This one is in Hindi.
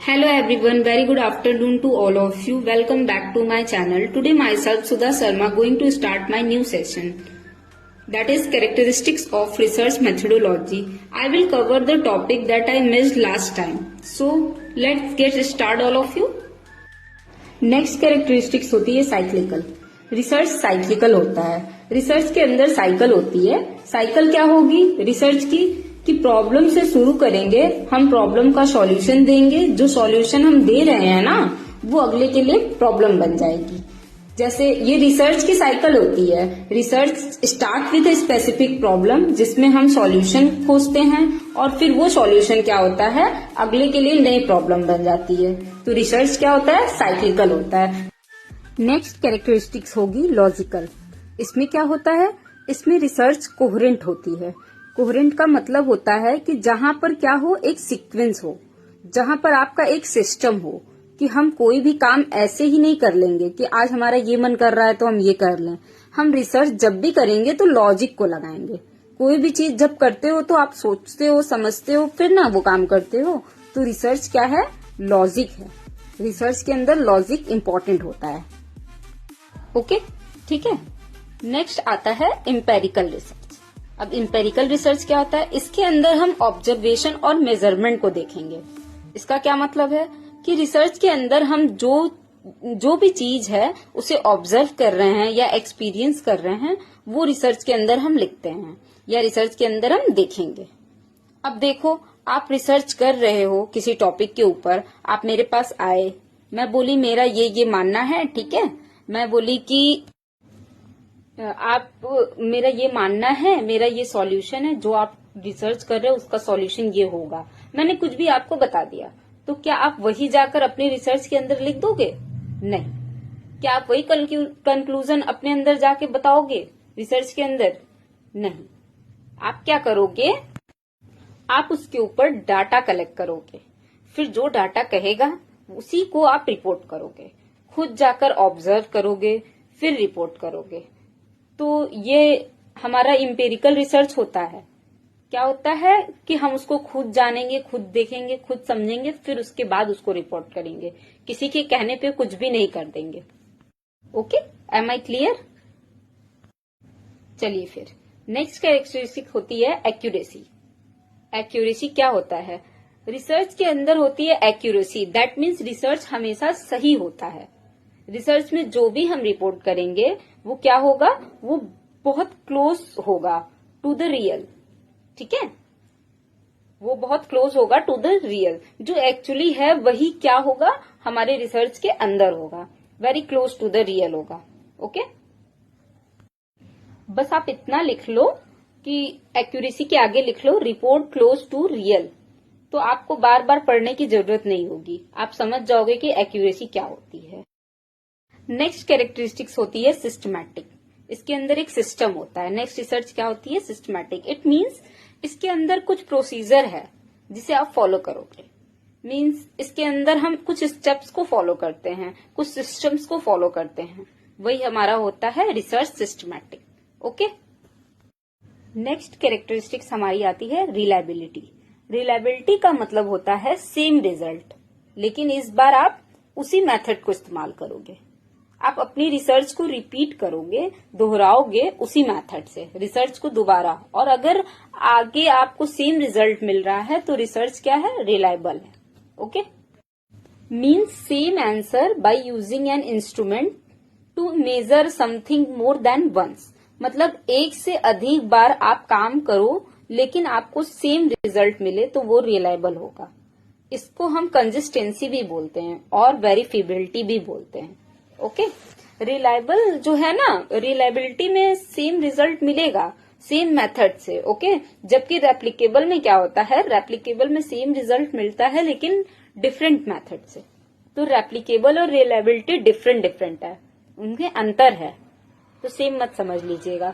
Hello everyone, very good afternoon to all of you. Welcome back to my channel. Today myself Sudha Sharma going to start my new session. That is characteristics of research methodology. I will cover the topic that I missed last time. So let's get started all of you. Next characteristics होती है साइक्लिकल. रिसर्च साइक्लिकल होता है. रिसर्च के अंदर साइकिल होती है. साइकिल क्या होगी रिसर्च की कि प्रॉब्लम से शुरू करेंगे, हम प्रॉब्लम का सॉल्यूशन देंगे, जो सॉल्यूशन हम दे रहे हैं ना वो अगले के लिए प्रॉब्लम बन जाएगी. जैसे ये रिसर्च की साइकिल होती है. Research start with a specific problem जिसमें हम सॉल्यूशन खोजते हैं और फिर वो सॉल्यूशन क्या होता है अगले के लिए नई प्रॉब्लम बन जाती है. तो रिसर्च क्या होता है साइक्लिकल होता है. नेक्स्ट कैरेक्टरिस्टिक्स होगी लॉजिकल. इसमें क्या होता है, इसमें रिसर्च कोहेरेंट होती है. कोहेरेंट का मतलब होता है कि जहां पर क्या हो एक सीक्वेंस हो, जहां पर आपका एक सिस्टम हो कि हम कोई भी काम ऐसे ही नहीं कर लेंगे कि आज हमारा ये मन कर रहा है तो हम ये कर लें. हम रिसर्च जब भी करेंगे तो लॉजिक को लगाएंगे. कोई भी चीज जब करते हो तो आप सोचते हो समझते हो फिर ना वो काम करते हो. तो रिसर्च क्या है लॉजिक है. रिसर्च के अंदर लॉजिक इम्पोर्टेंट होता है. ओके ठीक है. नेक्स्ट आता है एम्पेरिकल रिसर्च. अब एम्पेरिकल रिसर्च क्या होता है, इसके अंदर हम ऑब्जर्वेशन और मेजरमेंट को देखेंगे. इसका क्या मतलब है कि रिसर्च के अंदर हम जो भी चीज है उसे ऑब्जर्व कर रहे हैं या एक्सपीरियंस कर रहे हैं वो रिसर्च के अंदर हम लिखते हैं या रिसर्च के अंदर हम देखेंगे. अब देखो आप रिसर्च कर रहे हो किसी टॉपिक के ऊपर, आप मेरे पास आए, मैं बोली मेरा ये मानना है, ठीक है. मैं बोली कि आप मेरा ये मानना है, मेरा ये सॉल्यूशन है, जो आप रिसर्च कर रहे हो उसका सॉल्यूशन ये होगा. मैंने कुछ भी आपको बता दिया तो क्या आप वही जाकर अपने रिसर्च के अंदर लिख दोगे? नहीं. क्या आप वही कंक्लूजन अपने अंदर जाके बताओगे रिसर्च के अंदर? नहीं. आप क्या करोगे, आप उसके ऊपर डाटा कलेक्ट करोगे, फिर जो डाटा कहेगा उसी को आप रिपोर्ट करोगे, खुद जाकर ऑब्जर्व करोगे फिर रिपोर्ट करोगे. तो ये हमारा एम्पिरिकल रिसर्च होता है. क्या होता है कि हम उसको खुद जानेंगे, खुद देखेंगे, खुद समझेंगे, फिर उसके बाद उसको रिपोर्ट करेंगे. किसी के कहने पे कुछ भी नहीं कर देंगे. Okay, am I clear? चलिए फिर नेक्स्ट कैरेक्टरिस्टिक होती है एक्यूरेसी. एक्यूरेसी क्या होता है, रिसर्च के अंदर होती है एक्यूरेसी. दैट मीन्स रिसर्च हमेशा सही होता है. रिसर्च में जो भी हम रिपोर्ट करेंगे वो क्या होगा, वो बहुत क्लोज होगा टू द रियल. ठीक है, वो बहुत क्लोज होगा टू द रियल. जो एक्चुअली है वही क्या होगा हमारे रिसर्च के अंदर होगा, very close to the real होगा. ओके, बस आप इतना लिख लो कि एक्यूरेसी के आगे लिख लो रिपोर्ट क्लोज टू रियल. तो आपको बार बार पढ़ने की जरूरत नहीं होगी, आप समझ जाओगे कि एक्यूरेसी क्या होती है. नेक्स्ट कैरेक्टरिस्टिक्स होती है सिस्टमैटिक. इसके अंदर एक सिस्टम होता है. नेक्स्ट रिसर्च क्या होती है सिस्टमैटिक. इट मीन्स इसके अंदर कुछ प्रोसीजर है जिसे आप फॉलो करोगे. मीन्स इसके अंदर हम कुछ स्टेप्स को फॉलो करते हैं, कुछ सिस्टम्स को फॉलो करते हैं. वही हमारा होता है research systematic. Okay, next characteristics हमारी आती है रिलायबिलिटी. रिलायबिलिटी का मतलब होता है सेम रिजल्ट, लेकिन इस बार आप उसी मेथड को इस्तेमाल करोगे. आप अपनी रिसर्च को रिपीट करोगे, दोहराओगे उसी मेथड से रिसर्च को दोबारा, और अगर आगे आपको सेम रिजल्ट मिल रहा है तो रिसर्च क्या है रिलायबल है. Okay, means same answer by using an instrument to measure something more than once. मतलब एक से अधिक बार आप काम करो लेकिन आपको सेम रिजल्ट मिले तो वो रिलायबल होगा. इसको हम कंसिस्टेंसी भी बोलते हैं और वेरिफिबिलिटी भी बोलते हैं. ओके, रिलायबल जो है ना, रिलायबिलिटी में सेम रिजल्ट मिलेगा सेम मेथड से. ओके, जबकि रेप्लिकेबल में क्या होता है, रेप्लिकेबल में सेम रिजल्ट मिलता है लेकिन डिफरेंट मेथड से. तो रेप्लिकेबल और रिलायबिलिटी डिफरेंट है, उनके अंतर है, तो सेम मत समझ लीजिएगा.